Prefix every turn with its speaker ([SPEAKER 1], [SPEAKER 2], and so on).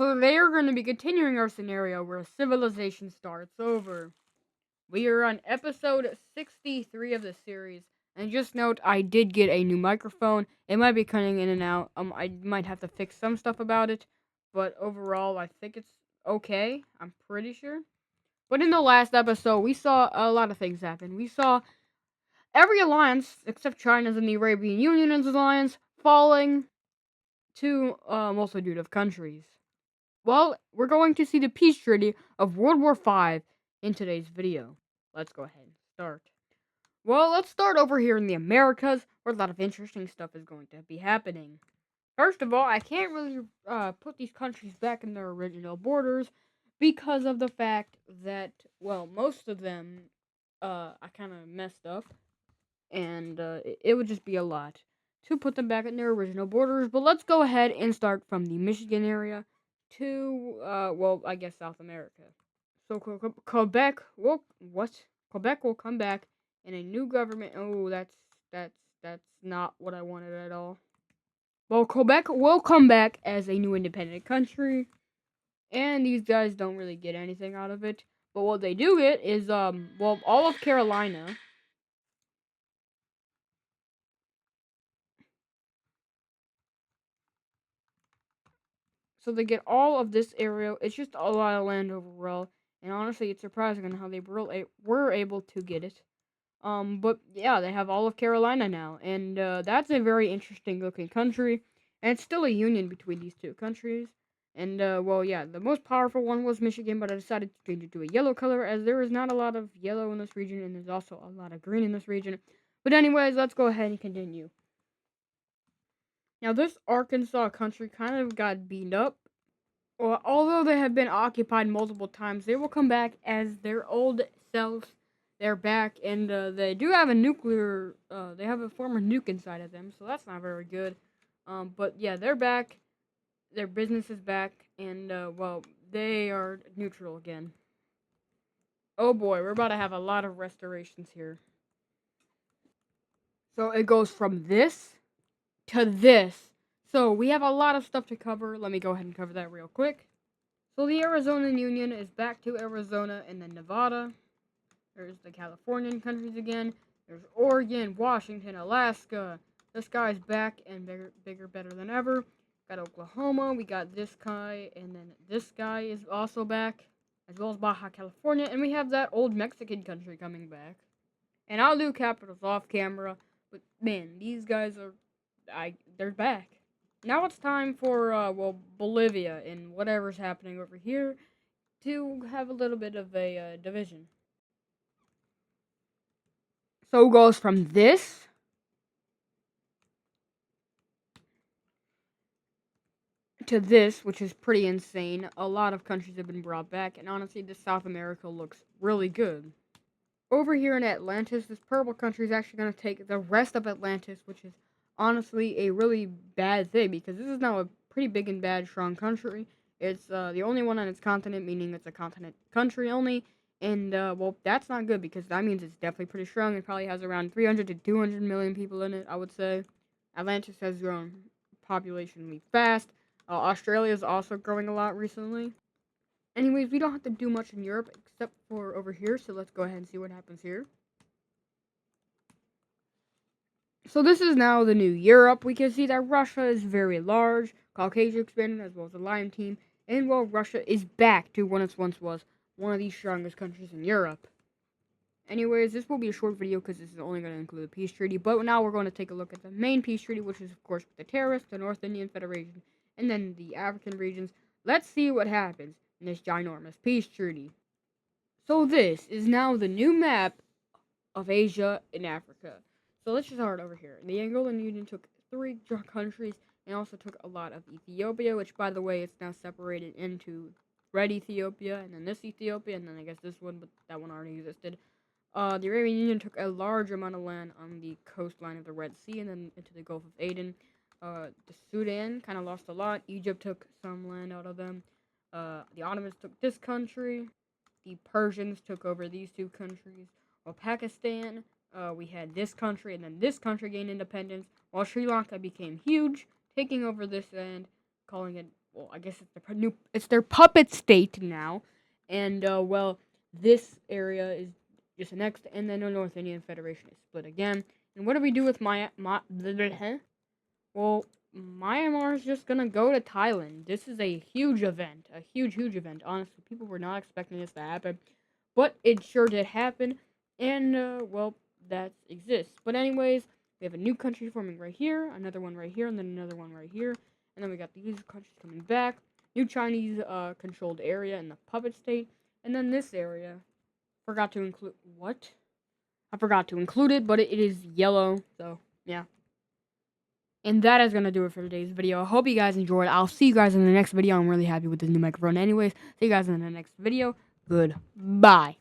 [SPEAKER 1] So they are going to be continuing our scenario where civilization starts over. We are on episode 63 of the series. And just note, I did get a new microphone. It might be cutting in and out. I might have to fix some stuff about it. But overall, I think it's okay. I'm pretty sure. But in the last episode, we saw a lot of things happen. We saw every alliance, except China's and the Arabian Union's alliance, falling to a multitude of countries. Well, we're going to see the peace treaty of World War V in today's video. Let's go ahead and start. Well, let's start over here in the Americas, where a lot of interesting stuff is going to be happening. First of all, I can't really put these countries back in their original borders because of the fact that, well, most of them I kind of messed up, and it would just be a lot to put them back in their original borders. But let's go ahead and start from the Michigan area to, well, I guess South America. So Quebec will Quebec will come back in a new government. Oh, that's not what I wanted at all. Well, Quebec will come back as a new independent country, and these guys don't really get anything out of it. But what they do get is well, all of Carolina. So they get all of this area. It's just a lot of land overall, and honestly, it's surprising on how they were able to get it. But yeah, they have all of Carolina now, and that's a very interesting looking country, and it's still a union between these two countries. And well, yeah, the most powerful one was Michigan, but I decided to change it to a yellow color as there is not a lot of yellow in this region, and there's also a lot of green in this region. But anyways, let's go ahead and continue. Now, this Arkansas country kind of got beaten up. Well, although they have been occupied multiple times, they will come back as their old selves. They're back, and they do have a nuclear. They have a former nuke inside of them, so that's not very good. But yeah, they're back. Their business is back, and well, they are neutral again. Oh boy, we're about to have a lot of restorations here. So it goes from this to this. So we have a lot of stuff to cover. Let me go ahead and cover that real quick. So the Arizona Union is back to Arizona and then Nevada. There's the Californian countries again. There's Oregon, Washington, Alaska. This guy's back and bigger, better than ever. Got Oklahoma. We got this guy, and then this guy is also back, as well as Baja California. And we have that old Mexican country coming back. And I'll do capitals off camera, but man, these guys they're back. Now it's time for, well, Bolivia and whatever's happening over here to have a little bit of a division. So it goes from this to this, which is pretty insane. A lot of countries have been brought back, and honestly, this South America looks really good. Over here in Atlantis, this purple country is actually going to take the rest of Atlantis, which is honestly a really bad thing because this is now a pretty big and bad, strong country. It's the only one on its continent, meaning it's a continent country only. And, well, that's not good because that means it's definitely pretty strong. It probably has around 300 to 200 million people in it, I would say. Atlantis has grown populationally fast. Australia is also growing a lot recently. Anyways, we don't have to do much in Europe except for over here, so let's go ahead and see what happens here. So this is now the new Europe. We can see that Russia is very large, Caucasia expanded as well as the Lion Team, and well, Russia is back to what it once was, one of the strongest countries in Europe. Anyways, this will be a short video because this is only going to include the peace treaty, but now we're going to take a look at the main peace treaty, which is of course the terrorists, the North Indian Federation, and then the African regions. Let's see what happens in this ginormous peace treaty. So this is now the new map of Asia and Africa. So let's just start over here. The Angolan Union took 3 countries and also took a lot of Ethiopia, which by the way, it's now separated into Red Ethiopia and then this Ethiopia and then I guess this one, but that one already existed. The Arabian Union took a large amount of land on the coastline of the Red Sea and then into the Gulf of Aden. The Sudan kind of lost a lot. Egypt took some land out of them. The Ottomans took this country. The Persians took over these 2 countries. While Pakistan, we had this country, and then this country gained independence, while Sri Lanka became huge, taking over this land, calling it well, I guess it's their puppet state now, and well, this area is just next, and then the North Indian Federation is split again. And what do we do with well, Myanmar is just gonna go to Thailand. This is a huge event, a huge event. Honestly, people were not expecting this to happen, but it sure did happen, and well, that exists. But anyways, we have a new country forming right here, another one right here, and then another one right here, and then we got these countries coming back. New Chinese controlled area in the puppet state, and then this area. Forgot to include what? I forgot to include it, but it is yellow. So yeah. And that is going to do it for today's video. I hope you guys enjoyed. I'll see you guys in the next video. I'm really happy with this new microphone anyways. See you guys in the next video. Goodbye.